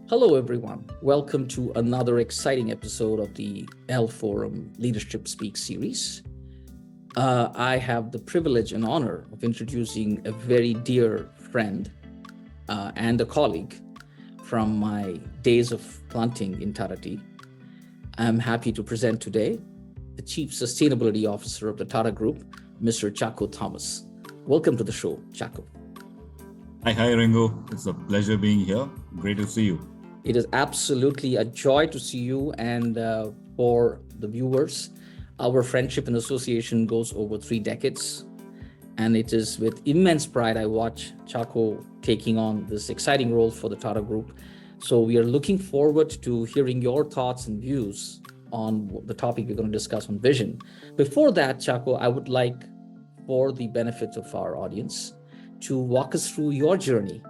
Hello, everyone. Welcome to another exciting episode of the L Forum Leadership Speak series. I have the privilege and honor of introducing a very dear friend and a colleague from my days of planting in Tata Tea. I'm happy to present today the Chief Sustainability Officer of the Tata Group, Mr. Chacko Thomas. Welcome to the show, Chacko. Hi, Ringo. It's a pleasure being here. Great to see you. It is absolutely a joy to see you, and for the viewers, our friendship and association goes over 3 decades, and it is with immense pride I watch Chacko taking on this exciting role for the Tata Group. So we are looking forward to hearing your thoughts and views on the topic we're going to discuss on vision. Before that, Chacko, I would like, for the benefit of our audience, to walk us through your journey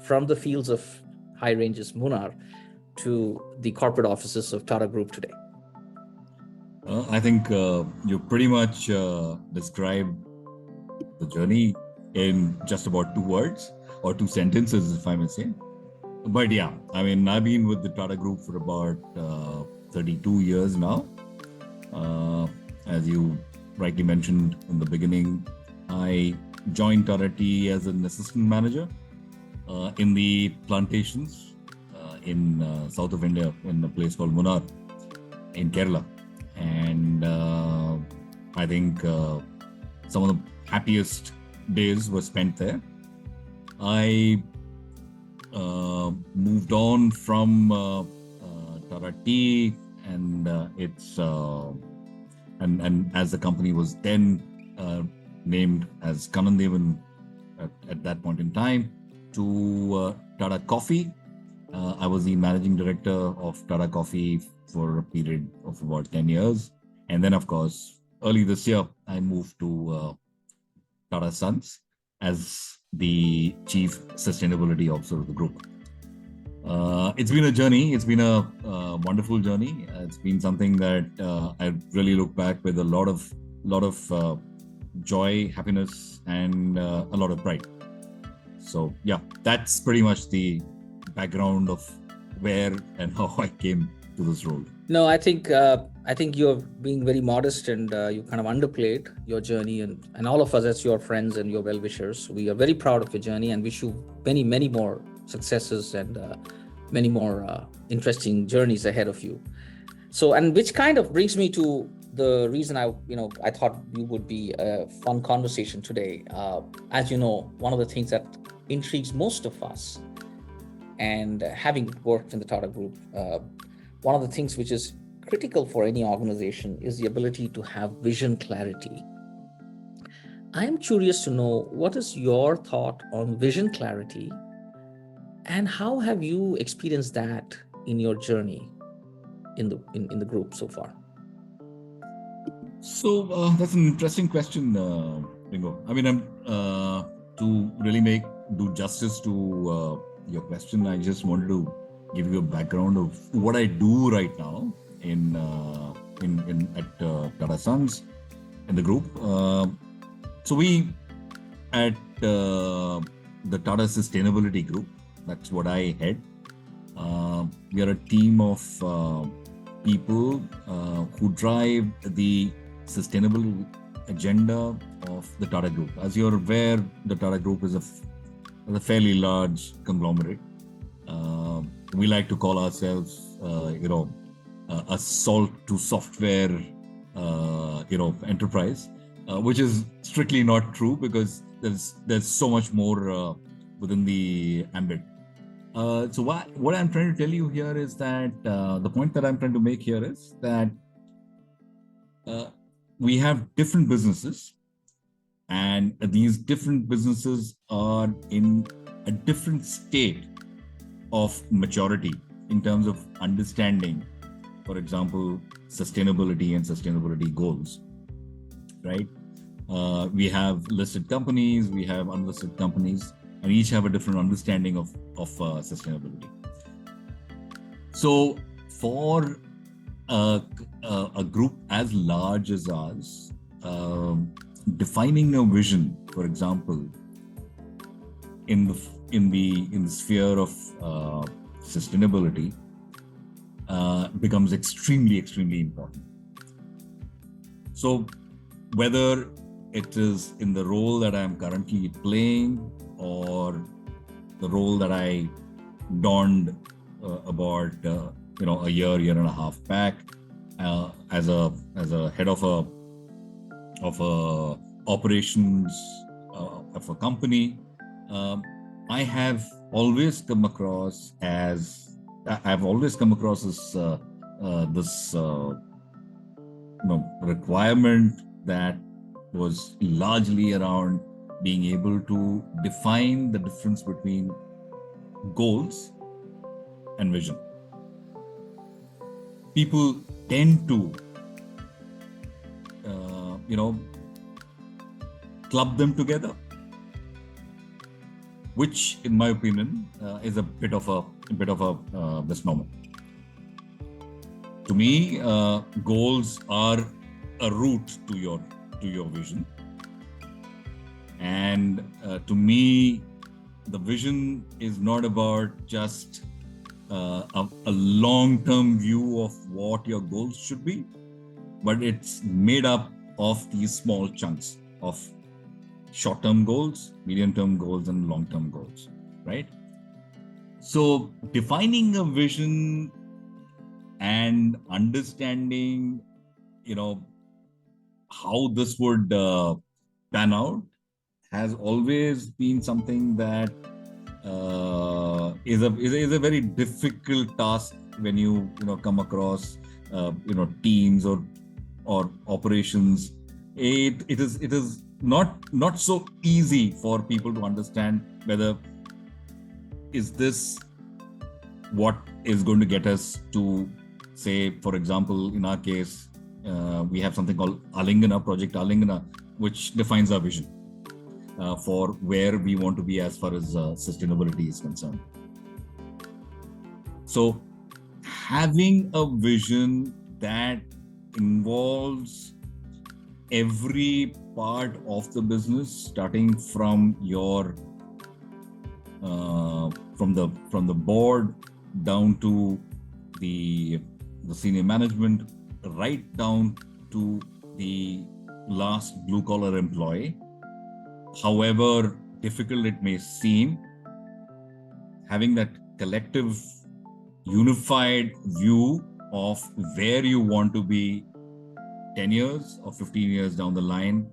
from the fields of High Ranges Munnar to the corporate offices of Tata Group today. I think you pretty much described the journey in just about 2 words or 2 sentences, if I may say. But yeah, I mean, I've been with the Tata Group for about 32 years now. As you rightly mentioned in the beginning, I joined Tata Tea as an assistant manager in the plantations in south of India, in a place called Munnar in Kerala. And I think some of the happiest days were spent there. I moved on from Tata Tea, and and as the company was then named as Kanandevan at that point in time, to Tata Coffee. I was the managing director of Tata Coffee for a period of about 10 years. And then, of course, early this year, I moved to Tata Sons as the Chief Sustainability Officer of the group. It's been a journey. It's been a wonderful journey. It's been something that I really look back with a lot of joy, happiness, and a lot of pride. So yeah, that's pretty much the background of where and how I came to this role. No, I think you're being very modest, and you kind of underplayed your journey, and all of us as your friends and your well-wishers, we are very proud of your journey and wish you many, many more successes and many more interesting journeys ahead of you. So, and which kind of brings me to the reason I thought you would be a fun conversation today. As you know, one of the things that intrigues most of us, and having worked in the Tata Group, one of the things which is critical for any organization is the ability to have vision clarity. I am curious to know, what is your thought on vision clarity, and how have you experienced that in your journey in the group so far? So that's an interesting question, Ringo. I mean, to really do justice to your question, I just wanted to give you a background of what I do right now at Tata Sons in the group. So we at the Tata Sustainability Group, that's what I head. We are a team of people who drive the sustainable agenda of the Tata Group. As you're aware, the Tata Group is a fairly large conglomerate. We like to call ourselves, a salt to software, enterprise, which is strictly not true, because there's so much more within the ambit. So what I'm trying to tell you here is that the point that I'm trying to make here is that we have different businesses, and these different businesses are in a different state of maturity in terms of understanding, for example, sustainability and sustainability goals, right? We have listed companies, we have unlisted companies, and each have a different understanding of sustainability. So for a group as large as ours, defining a vision, for example, in the sphere of sustainability becomes extremely, extremely important. So whether it is in the role that I'm currently playing or the role that I donned about a year and a half back as a head of a operations of a company, I have always come across as this requirement that was largely around being able to define the difference between goals and vision. People tend to club them together, which in my opinion is a bit of a misnomer. To me, goals are a route to your vision, and to me, the vision is not about just a long-term view of what your goals should be, but it's made up of these small chunks of short-term goals, medium-term goals, and long-term goals, right? So defining a vision and understanding, how this would pan out has always been something that is a very difficult task when you come across teams or operations. It is not so easy for people to understand whether is this what is going to get us to, say, for example, in our case, we have something called Project Alingana, which defines our vision for where we want to be as far as sustainability is concerned. So having a vision that involves every part of the business, starting from your from the board down to the senior management, right down to the last blue collar employee, however difficult it may seem, having that collective unified view of where you want to be 10 years or 15 years down the line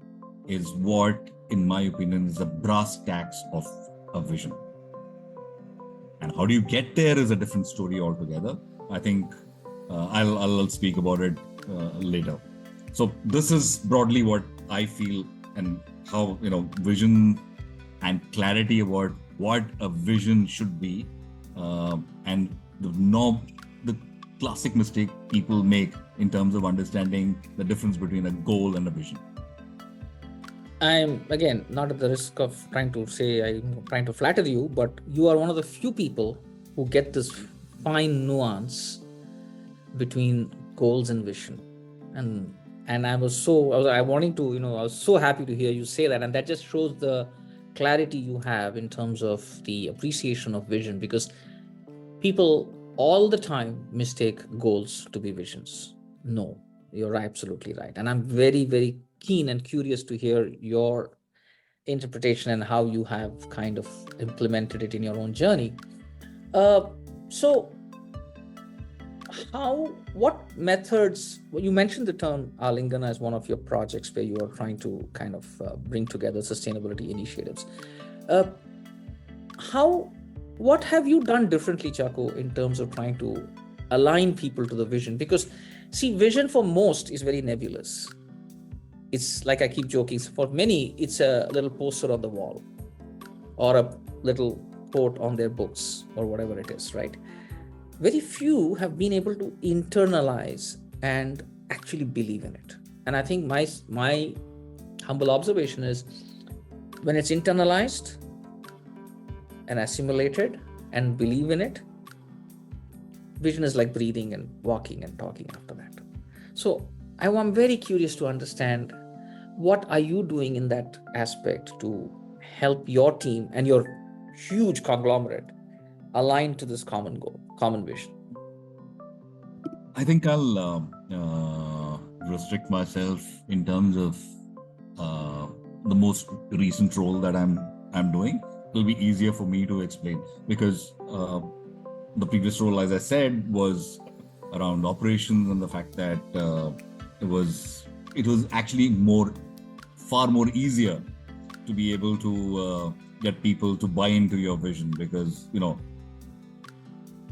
is what, in my opinion, is the brass tacks of a vision. And how do you get there is a different story altogether. I think I'll speak about it later. So this is broadly what I feel, and how vision and clarity about what a vision should be, and the classic mistake people make in terms of understanding the difference between a goal and a vision. I'm, again, not at the risk of trying to say I'm trying to flatter you, but you are one of the few people who get this fine nuance between goals and vision. And I was so happy to hear you say that. And that just shows the clarity you have in terms of the appreciation of vision, because people all the time mistake goals to be visions. No, you're absolutely right. And I'm very, very keen and curious to hear your interpretation and how you have kind of implemented it in your own journey. So what methods, you mentioned the term Alingana as one of your projects where you are trying to kind of bring together sustainability initiatives. What have you done differently, Chacko, in terms of trying to align people to the vision? Because see, vision for most is very nebulous. It's like I keep joking, for many, it's a little poster on the wall or a little quote on their books or whatever it is, right? Very few have been able to internalize and actually believe in it. And I think my humble observation is, when it's internalized and assimilated and believe in it, vision is like breathing and walking and talking after that. So I'm very curious to understand, what are you doing in that aspect to help your team and your huge conglomerate aligned to this common goal, common vision? I think I'll restrict myself in terms of the most recent role that I'm doing. It'll be easier for me to explain because the previous role, as I said, was around operations and the fact that it was actually far more easier to be able to get people to buy into your vision because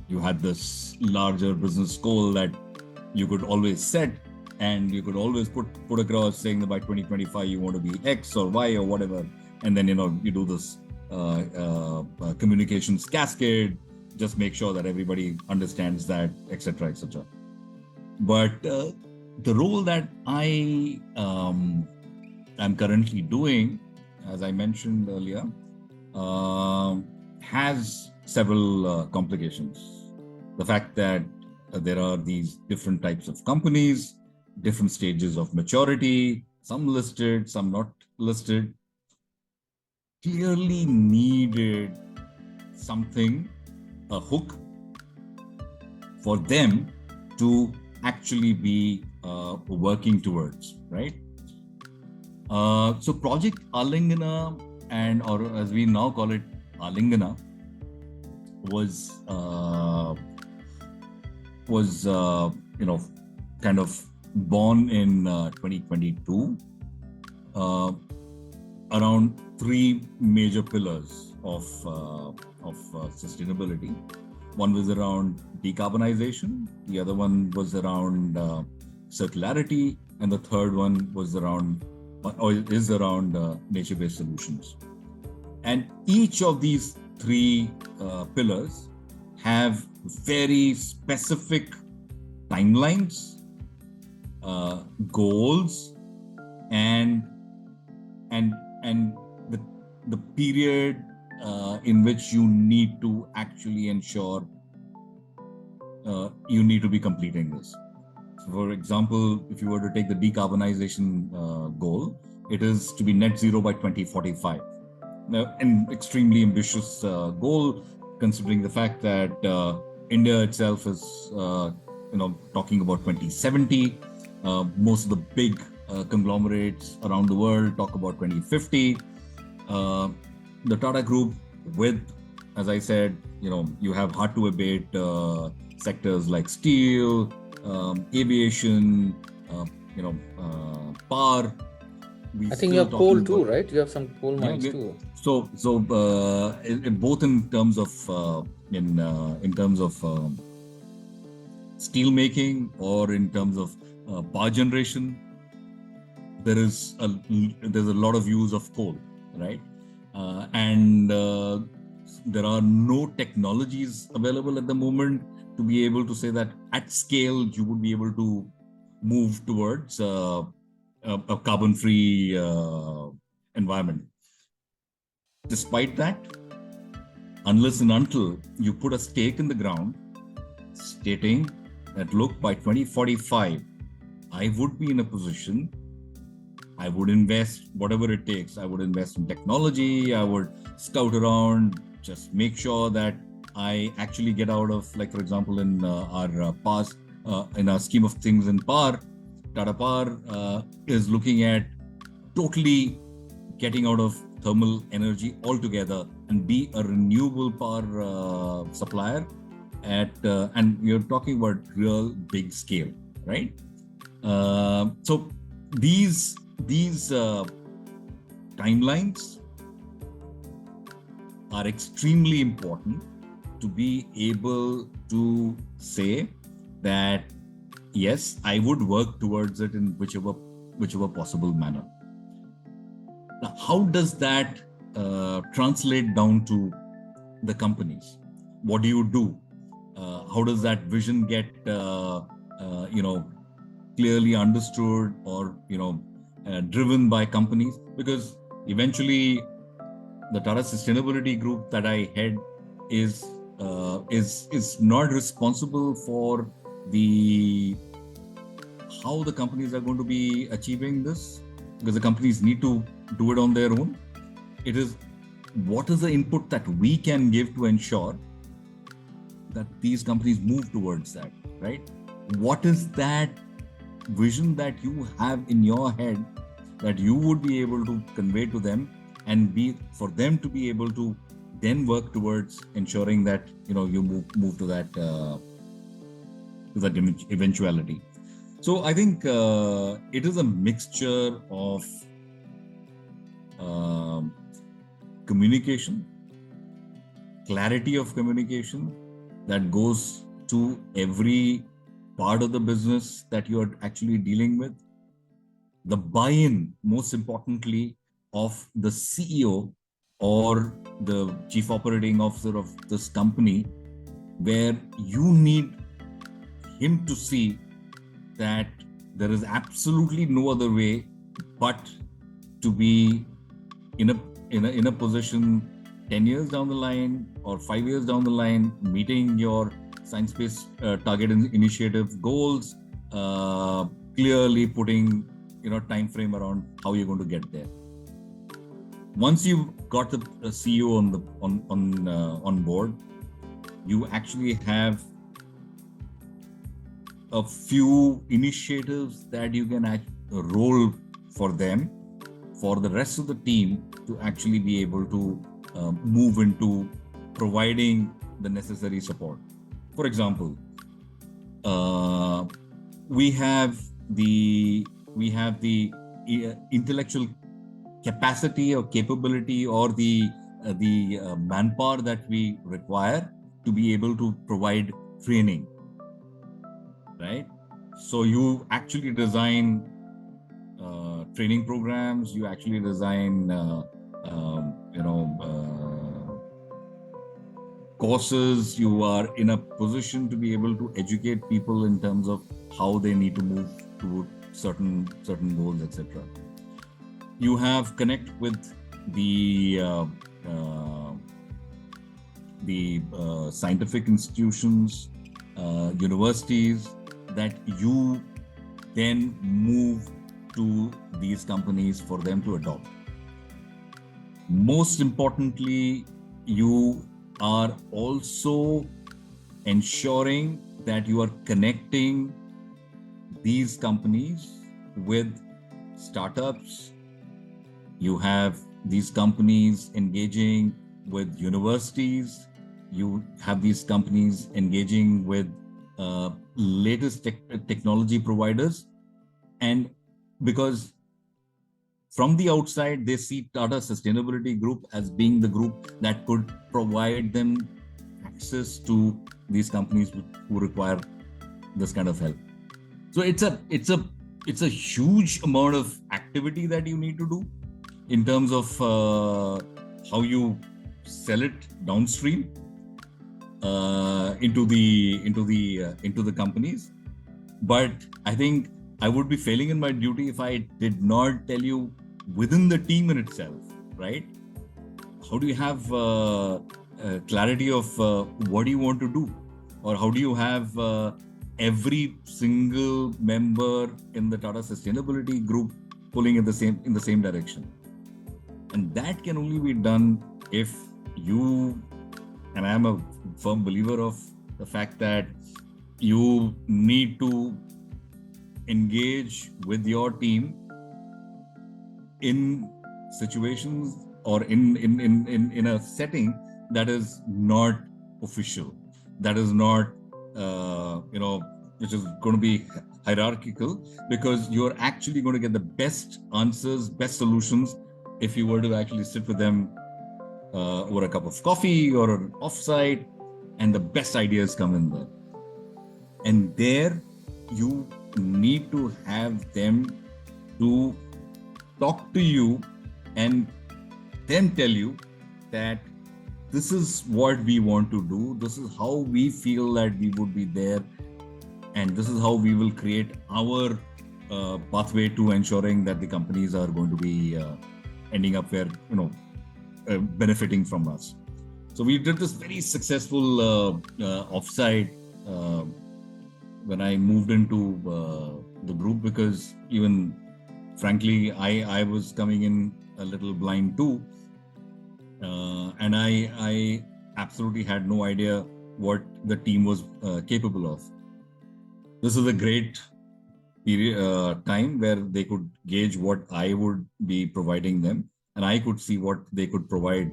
you had this larger business goal that you could always set and you could always put across saying that by 2025 you want to be X or Y or whatever, and then you do this communications cascade, just make sure that everybody understands that, etc., etc. But the role that I am currently doing, as I mentioned earlier, has several complications. The fact that there are these different types of companies, different stages of maturity, some listed, some not listed, clearly needed something, a hook, for them to actually be working towards, right? So Project Alingana, or as we now call it, Alingana, was kind of born in 2022 around three major pillars of sustainability. One was around decarbonization, the other one was around circularity, and the third one was around nature-based solutions. And each of these three pillars have very specific timelines, goals, and the period in which you need to actually ensure you need to be completing this. So for example, if you were to take the decarbonization goal, it is to be net zero by 2045. Now, an extremely ambitious goal, considering the fact that India itself is, talking about 2070. Most of the big conglomerates around the world talk about 2050. The Tata Group, with, as I said, you have hard to abate sectors like steel, aviation, power. I think you have coal too, right? You have some coal mines too. So both in terms of steel making or in terms of power generation, there's a lot of use of coal, right? And there are no technologies available at the moment to be able to say that at scale you would be able to move towards a carbon-free environment. Despite that, unless and until you put a stake in the ground stating that, look, by 2045, I would be in a position, I would invest whatever it takes. I would invest in technology, I would scout around, just make sure that I actually get out of, like, for example, in our past, in our scheme of things in power, Tata Power is looking at totally getting out of thermal energy altogether and be a renewable power supplier and you're talking about real big scale, right? So these timelines are extremely important to be able to say that yes, I would work towards it in whichever possible manner. Now, how does that translate down to the companies? What do you do? How does that vision get clearly understood or driven by companies? Because eventually, the Tata Sustainability Group that I head is not responsible for how the companies are going to be achieving this, because the companies need to do it on their own. It is what is the input that we can give to ensure that these companies move towards that, right? What is that vision that you have in your head that you would be able to convey to them, and be for them to be able to then work towards ensuring that you move to that eventuality. So I think it is a mixture of communication, clarity of communication that goes to every part of the business that you are actually dealing with, the buy-in, most importantly, of the CEO or the chief operating officer of this company, where you need him to see that there is absolutely no other way but to be in a position 10 years down the line or 5 years down the line, meeting your science-based target initiative goals, clearly putting time frame around how you're going to get there. Once you've got the CEO on board, you actually have a few initiatives that you can roll for them, for the rest of the team to actually be able to move into providing the necessary support. For example, we have the intellectual capacity or capability or the manpower that we require to be able to provide training, right? So you actually design training programs, you actually design courses, you are in a position to be able to educate people in terms of how they need to move to certain goals, etc. You have connect with the scientific institutions, universities that you then move to these companies for them to adopt. Most importantly, you are also ensuring that you are connecting these companies with startups. You have these companies engaging with universities. You have these companies engaging with latest technology providers. And because from the outside, they see Tata Sustainability Group as being the group that could provide them access to these companies who require this kind of help. So it's a huge amount of activity that you need to do in terms of how you sell it downstream into the companies. But I think I would be failing in my duty if I did not tell you within the team in itself, right? How do you have clarity of what do you want to do, or how do you have every single member in the Tata Sustainability Group pulling in the same direction? And that can only be done if you, and I am a firm believer of the fact that you need to engage with your team in situations or in a setting that is not official, that is not which is going to be hierarchical, because you're actually going to get the best answers, best solutions if you were to actually sit with them over a cup of coffee or an offsite, and the best ideas come in there. And there you need to have them to talk to you and then tell you that this is what we want to do, this is how we feel that we would be there, and this is how we will create our pathway to ensuring that the companies are going to be ending up where, benefiting from us. So we did this very successful offsite when I moved into the group, because even frankly, I was coming in a little blind too. And I absolutely had no idea what the team was capable of. This is a great period time where they could gauge what I would be providing them, and I could see what they could provide.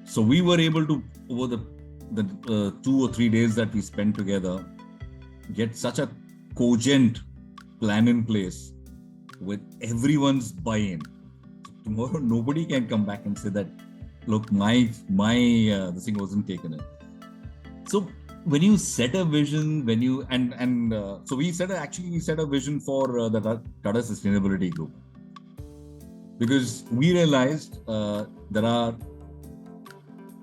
So we were able to, over the 2 or 3 days that we spent together, get such a cogent plan in place with everyone's buy-in. Tomorrow, nobody can come back and say that, look, my this thing wasn't taken in. So when you set a vision, so we set a vision for the Tata Sustainability Group, because we realized there are,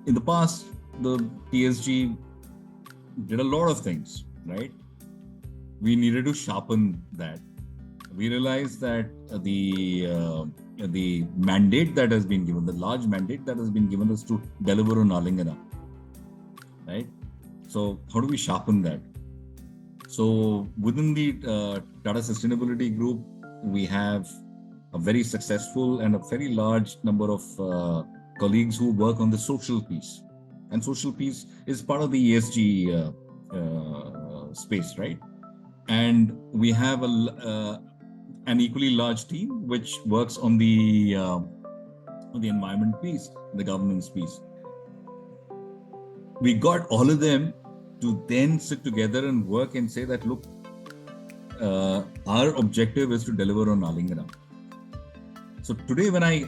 in the past, the TSG did a lot of things, right? We needed to sharpen that. We realized that the mandate that has been given, the large mandate that has been given, is to deliver on Alingana, right? So how do we sharpen that? So within the Tata Sustainability Group, we have a very successful and a very large number of colleagues who work on the social piece. And social piece is part of the ESG space, right? And we have an equally large team which works on the environment piece, the governance piece. We got all of them to then sit together and work and say that, look, our objective is to deliver on Alingana. So today when I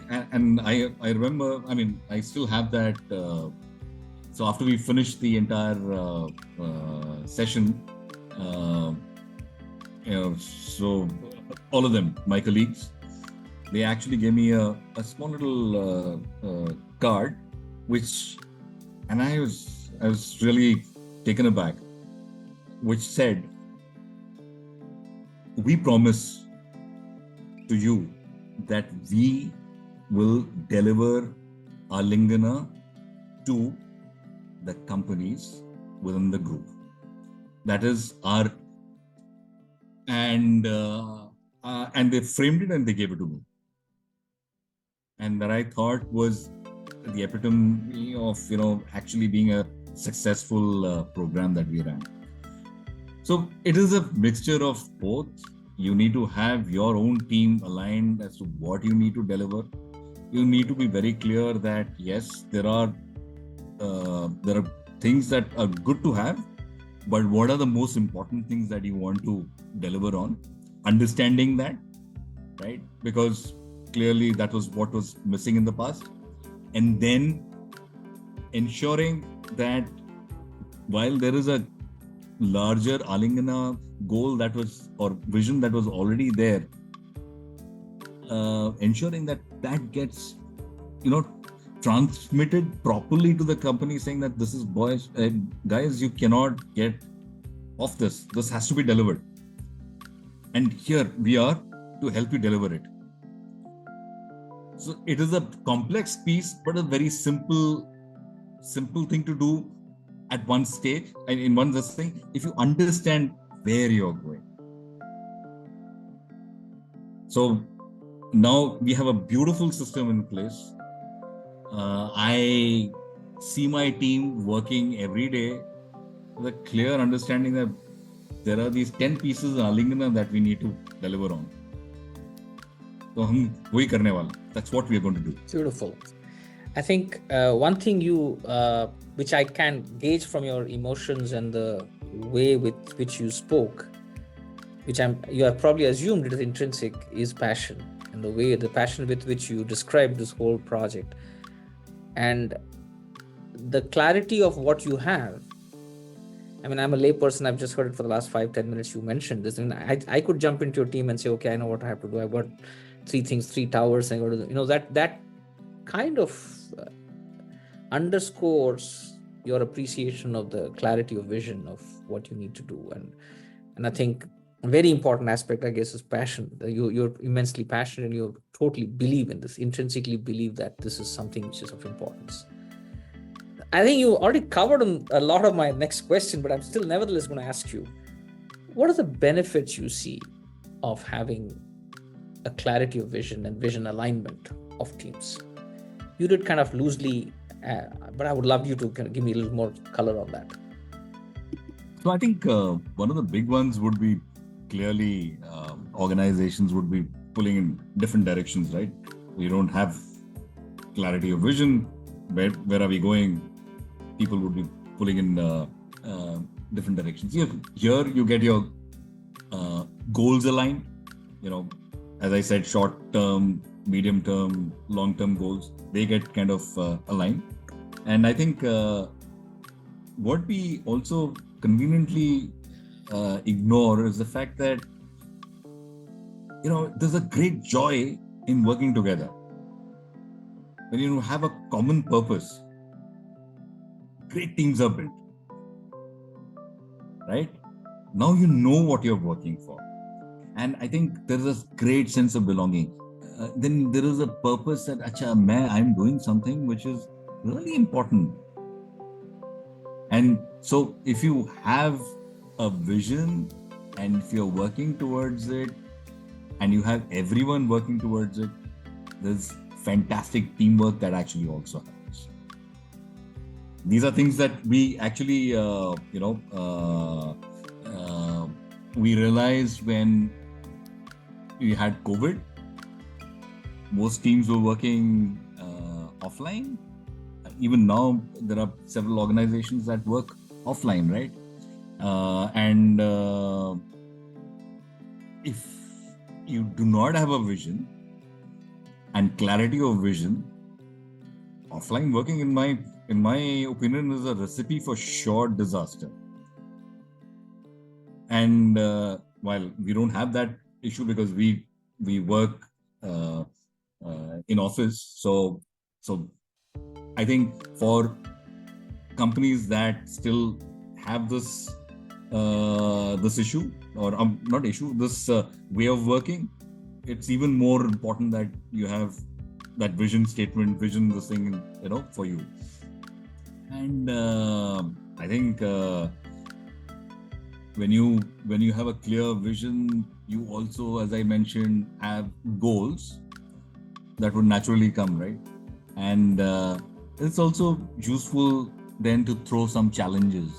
remember, I still have that. So after we finished the entire session, so all of them, my colleagues, they actually gave me a small little card, and I was really taken aback, which said, we promise to you that we will deliver Alingana to the companies within the group. That is our, and they framed it and they gave it to me. And that I thought was the epitome of, actually being a successful program that we ran. So it is a mixture of both. You need to have your own team aligned as to what you need to deliver. You need to be very clear that yes, there are things that are good to have, but what are the most important things that you want to deliver on? Understanding that, right? Because clearly that was what was missing in the past. And then ensuring that while there is a larger Alingana goal that was, or vision that was already there, ensuring that gets, transmitted properly to the company, saying that this is, guys, you cannot get off this. This has to be delivered. And here we are to help you deliver it. So it is a complex piece, but a very simple thing to do at one stage and in one thing, if you understand where you're going. So now we have a beautiful system in place. I see my team working every day with a clear understanding that there are these 10 pieces of Alingana that we need to deliver on. So that's what we are going to do. Beautiful. I think one thing which I can gauge from your emotions and the way with which you spoke, you have probably assumed it is intrinsic, is passion, and the passion with which you described this whole project, and the clarity of what you have. I'm a layperson. I've just heard it for the last 5-10 minutes. You mentioned this, and I could jump into your team and say, okay, I know what I have to do. I've got 3 things, 3 towers, and I got to do, that kind of underscores your appreciation of the clarity of vision of what you need to do. And I think a very important aspect, I guess, is passion. You're immensely passionate and you totally believe in this, intrinsically believe that this is something which is of importance. I think you already covered a lot of my next question, but I'm still nevertheless going to ask you, what are the benefits you see of having a clarity of vision and vision alignment of teams? You did kind of loosely But I would love you to kind of give me a little more color on that. So I think one of the big ones would be clearly organizations would be pulling in different directions, right? We don't have clarity of vision. Where are we going? People would be pulling in different directions. Here you get your goals aligned. As I said, short term, medium term, long term goals, they get kind of aligned. And I think what we also conveniently ignore is the fact that there's a great joy in working together. When you have a common purpose, great teams are built. Right? Now you know what you're working for. And I think there is a great sense of belonging. Then there is a purpose that, I'm doing something which is really important. And so if you have a vision and if you're working towards it and you have everyone working towards it, there's fantastic teamwork that actually also happens. These are things that we actually, we realized when we had COVID. Most teams were working offline. Even now, there are several organizations that work offline, right? And if you do not have a vision and clarity of vision, offline working, in my opinion, is a recipe for sure disaster. And while we don't have that issue because we work in office, so I think for companies that still have this issue or not issue, this way of working, it's even more important that you have that vision statement, this thing, for you. And I think when you have a clear vision, you also, as I mentioned, have goals that would naturally come, right? And it's also useful then to throw some challenges.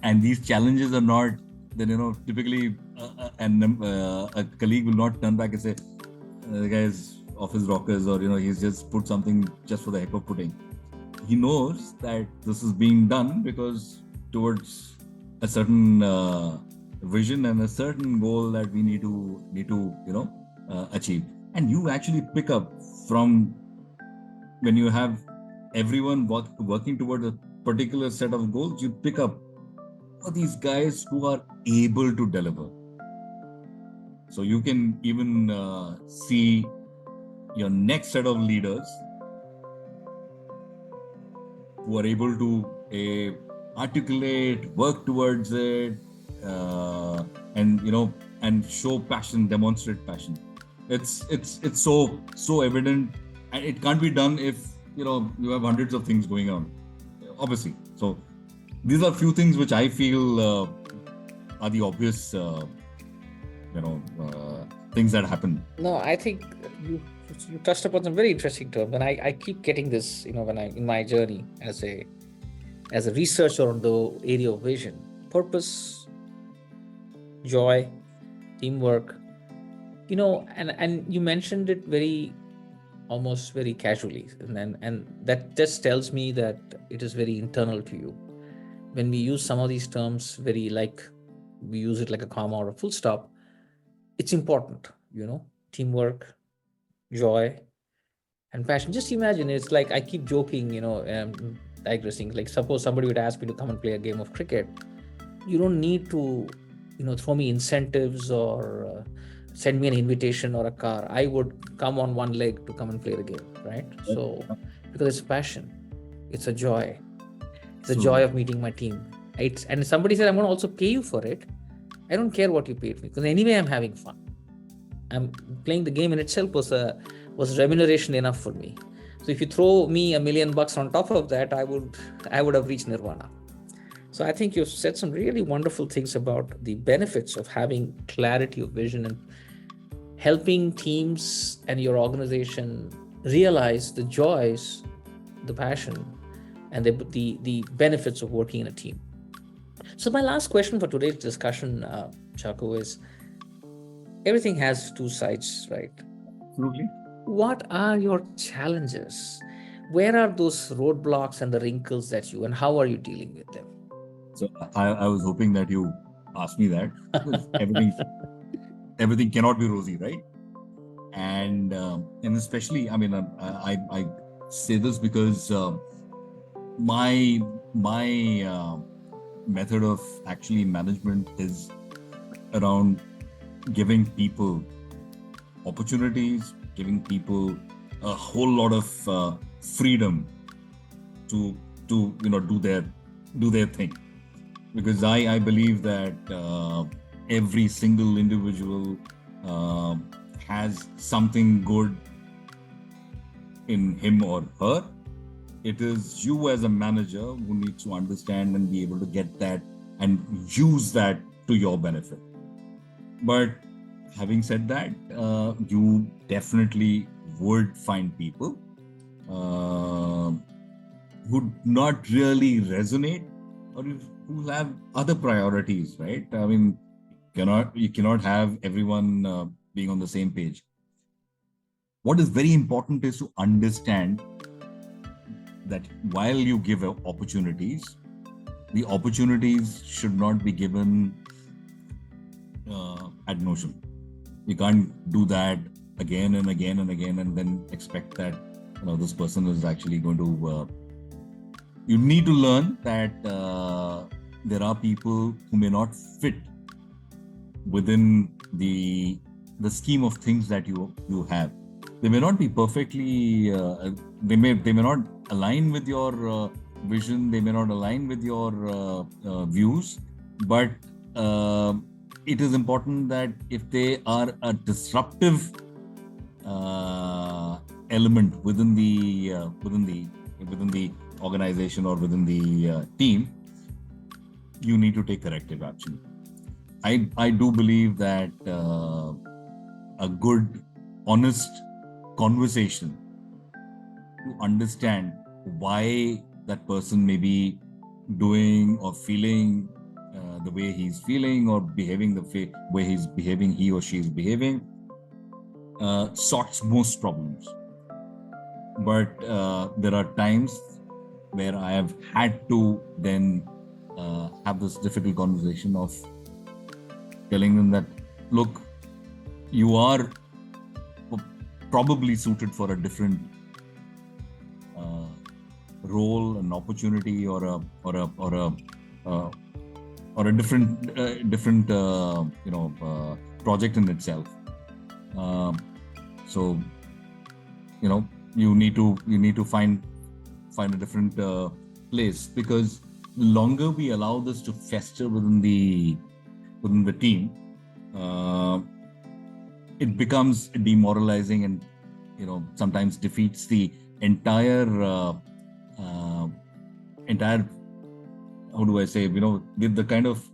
And these challenges are not, then, typically a colleague will not turn back and say, the guy's office rockers, or, he's just put something just for the heck of putting. He knows that this is being done because towards a certain vision and a certain goal that we need to achieve. And you actually pick up from when you have everyone working toward a particular set of goals, you pick up all these guys who are able to deliver. So you can even see your next set of leaders who are able to articulate, work towards it, and show passion, demonstrate passion. It's so evident, and it can't be done if you have hundreds of things going on, obviously. So these are few things which I feel are the obvious things that happen. No, I think you touched upon some very interesting terms, and I keep getting this, when I in my journey as a researcher on the area of vision, purpose, joy, teamwork, and you mentioned it almost very casually, and that just tells me that it is very internal to you. When we use some of these terms we use it like a comma or a full stop, it's important, teamwork, joy, and passion. Just imagine, it's like, I keep joking, digressing, like suppose somebody would ask me to come and play a game of cricket. You don't need to throw me incentives or send me an invitation or a car. I would come on one leg to come and play the game, right? So because it's passion, it's a joy, it's a joy of meeting my team. And somebody said, I'm going to also pay you for it. I don't care what you paid me, because anyway I'm having fun. I'm playing the game in itself was remuneration enough for me. So if you throw me $1 million on top of that, I would have reached nirvana. So I think you've said some really wonderful things about the benefits of having clarity of vision and helping teams and your organization realize the joys, the passion, and the benefits of working in a team. So my last question for today's discussion, Chacko, is everything has two sides, right? Absolutely. What are your challenges? Where are those roadblocks and the wrinkles and how are you dealing with them? So I was hoping that you asked me that, because everything cannot be rosy, right? And especially, I mean, I say this because my method of actually management is around giving people opportunities, giving people a whole lot of freedom to do their thing. Because I believe that every single individual has something good in him or her. It is you as a manager who needs to understand and be able to get that and use that to your benefit. But having said that, you definitely would find people who not really resonate, or who have other priorities, right? I mean, you cannot have everyone being on the same page. What is very important is to understand that while you give opportunities, the opportunities should not be given ad nauseam. You can't do that again and again and again and then expect that this person is actually going to. You need to learn that there are people who may not fit within the scheme of things that you have. They may not be perfectly. They may not align with your vision. They may not align with your views. But it is important that if they are a disruptive element within the organization or within the team, you need to take corrective action. I do believe that a good, honest conversation to understand why that person may be doing or feeling the way he's feeling, or behaving the way he's behaving, he or she is behaving, sorts most problems. But there are times where I have had to then have this difficult conversation of telling them that, look, you are probably suited for a different role, an opportunity, or a different project in itself. So you need to find a different place, because the longer we allow this to fester within the team, it becomes demoralizing, and sometimes defeats the entire how do I say, the kind of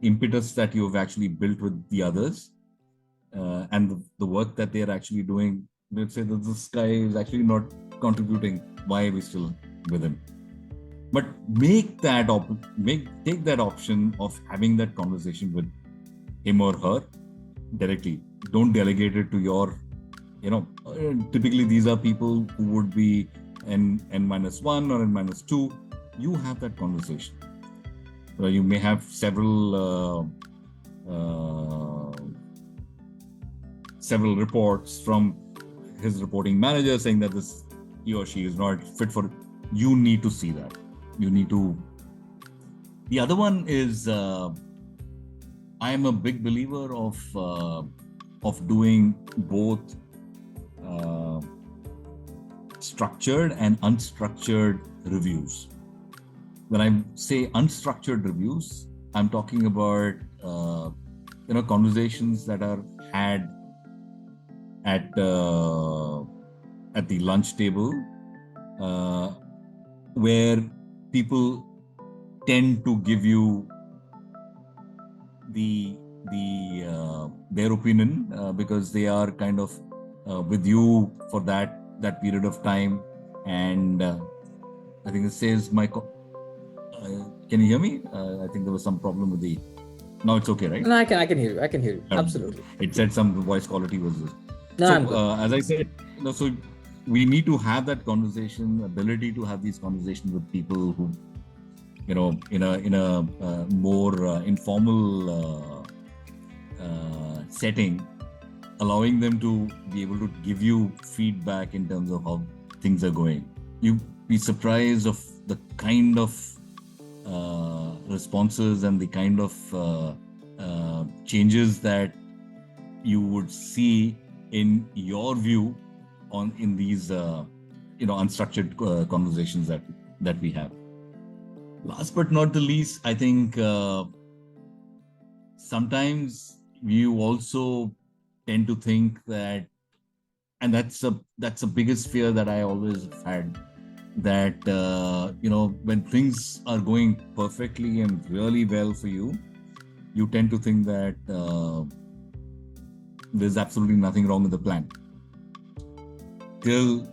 impetus that you have actually built with the others, and the work that they are actually doing. Let's say that this guy is actually not contributing, why are we still with him? But take that option of having that conversation with him or her directly. Don't delegate it to your, typically these are people who would be N-1 or N-2. You have that conversation. You may have several reports from his reporting manager saying that he or she is not fit for it. You need to see that. You need to. The other one is, I am a big believer of doing both structured and unstructured reviews. When I say unstructured reviews, I'm talking about conversations that are had at the lunch table, where people tend to give you their opinion because they are kind of with you for that that period of time. And I think it says can you hear me? I think there was some problem with the. Now it's okay, right? No, I can hear you. I can hear you. Absolutely. It said some voice quality was. No, So I'm good. as I said, so we need to have that conversation, ability to have these conversations with people who, in a more informal setting, allowing them to be able to give you feedback in terms of how things are going. You'd be surprised of the kind of responses and the kind of changes that you would see in your view in these unstructured conversations that we have. Last but not the least, I think sometimes you also tend to think that, and that's the biggest fear that I always had, that when things are going perfectly and really well for you, you tend to think that there's absolutely nothing wrong with the plan, till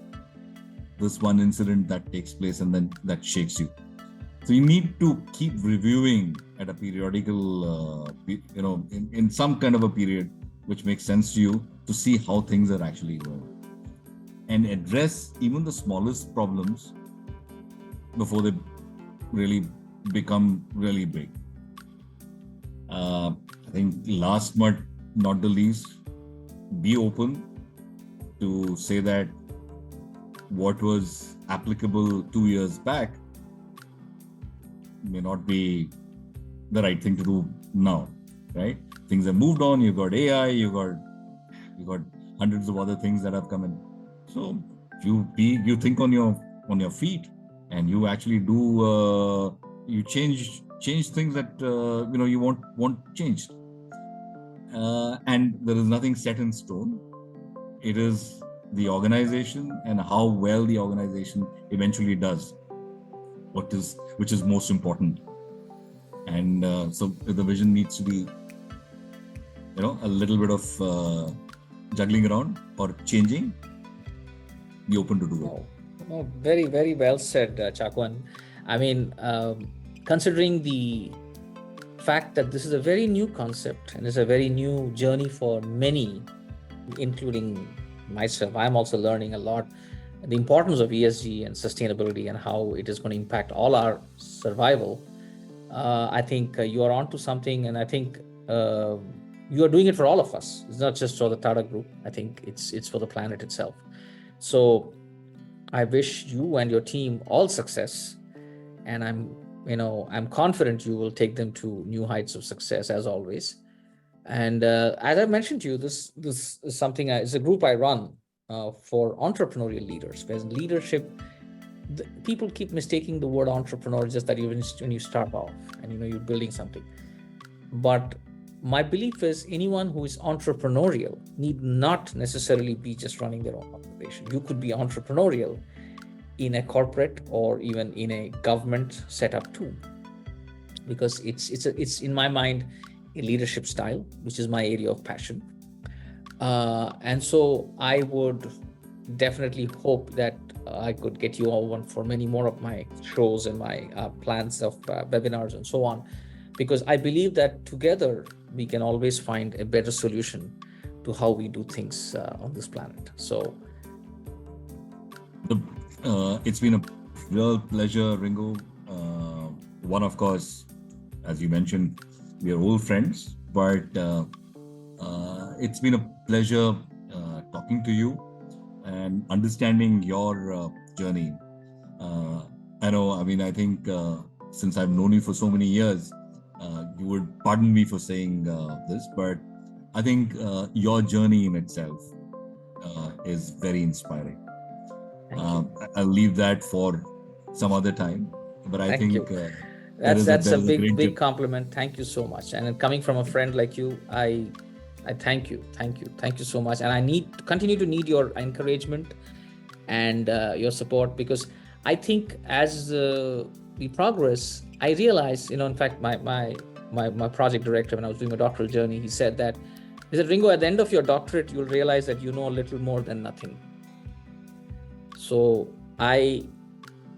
this one incident that takes place and then that shakes you. So you need to keep reviewing at a periodical, in some kind of a period which makes sense to you, to see how things are actually going, and address even the smallest problems before they really become really big. I think last but not the least, be open to say that what was applicable 2 years back may not be the right thing to do now, right? Things have moved on. You got AI, you got hundreds of other things that have come in. So you think on your feet, and you actually do you change things that you want changed. And there is nothing set in stone. It is the organization and how well the organization eventually does which is most important. And so the vision needs to be a little bit of juggling around or changing. Be open to do it. No, very, very well said, Chacko. And I mean, considering the fact that this is a very new concept and it's a very new journey for many, including myself, I'm also learning a lot the importance of ESG and sustainability and how it is going to impact all our survival. I think you are onto something, and I think you are doing it for all of us. It's not just for the Tata Group. I think it's for the planet itself. So I wish you and your team all success, and I'm confident you will take them to new heights of success as always. And as I mentioned to you, this is something. It's a group I run for entrepreneurial leaders. Whereas leadership, people keep mistaking the word entrepreneur just that when you start off and you're building something. But my belief is anyone who is entrepreneurial need not necessarily be just running their own operation. You could be entrepreneurial in a corporate or even in a government setup too, because it's in my mind a leadership style, which is my area of passion. And so I would definitely hope that I could get you all on for many more of my shows and my plans of webinars and so on, because I believe that together we can always find a better solution to how we do things on this planet. So it's been a real pleasure, Ringo. One, of course, as you mentioned, we are old friends, but it's been a pleasure talking to you and understanding your journey. I think since I've known you for so many years, you would pardon me for saying this, but I think your journey in itself is very inspiring. I'll leave that for some other time, but I think that's a big compliment. Thank you so much. And coming from a friend like you, I thank you so much. And I continue to need your encouragement and your support, because I think as we progress, I realize, in fact, my project director, when I was doing my doctoral journey, he said, Ringo, at the end of your doctorate, you'll realize that you know a little more than nothing. So I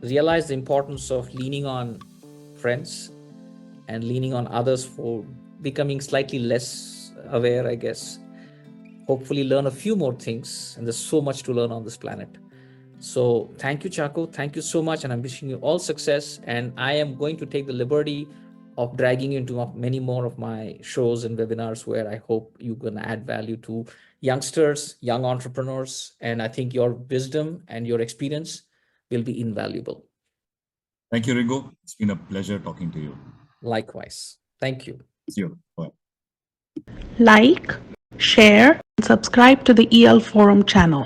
realized the importance of leaning on friends and leaning on others for becoming slightly less aware, I guess. Hopefully, learn a few more things. And there's so much to learn on this planet. So thank you, Chacko. Thank you so much. And I'm wishing you all success. And I am going to take the liberty of dragging you into many more of my shows and webinars where I hope you can add value to youngsters, young entrepreneurs. And I think your wisdom and your experience will be invaluable. Thank you, Ringo. It's been a pleasure talking to you. Likewise. Thank you. See you. Bye. Like, share, and subscribe to the EL Forum channel.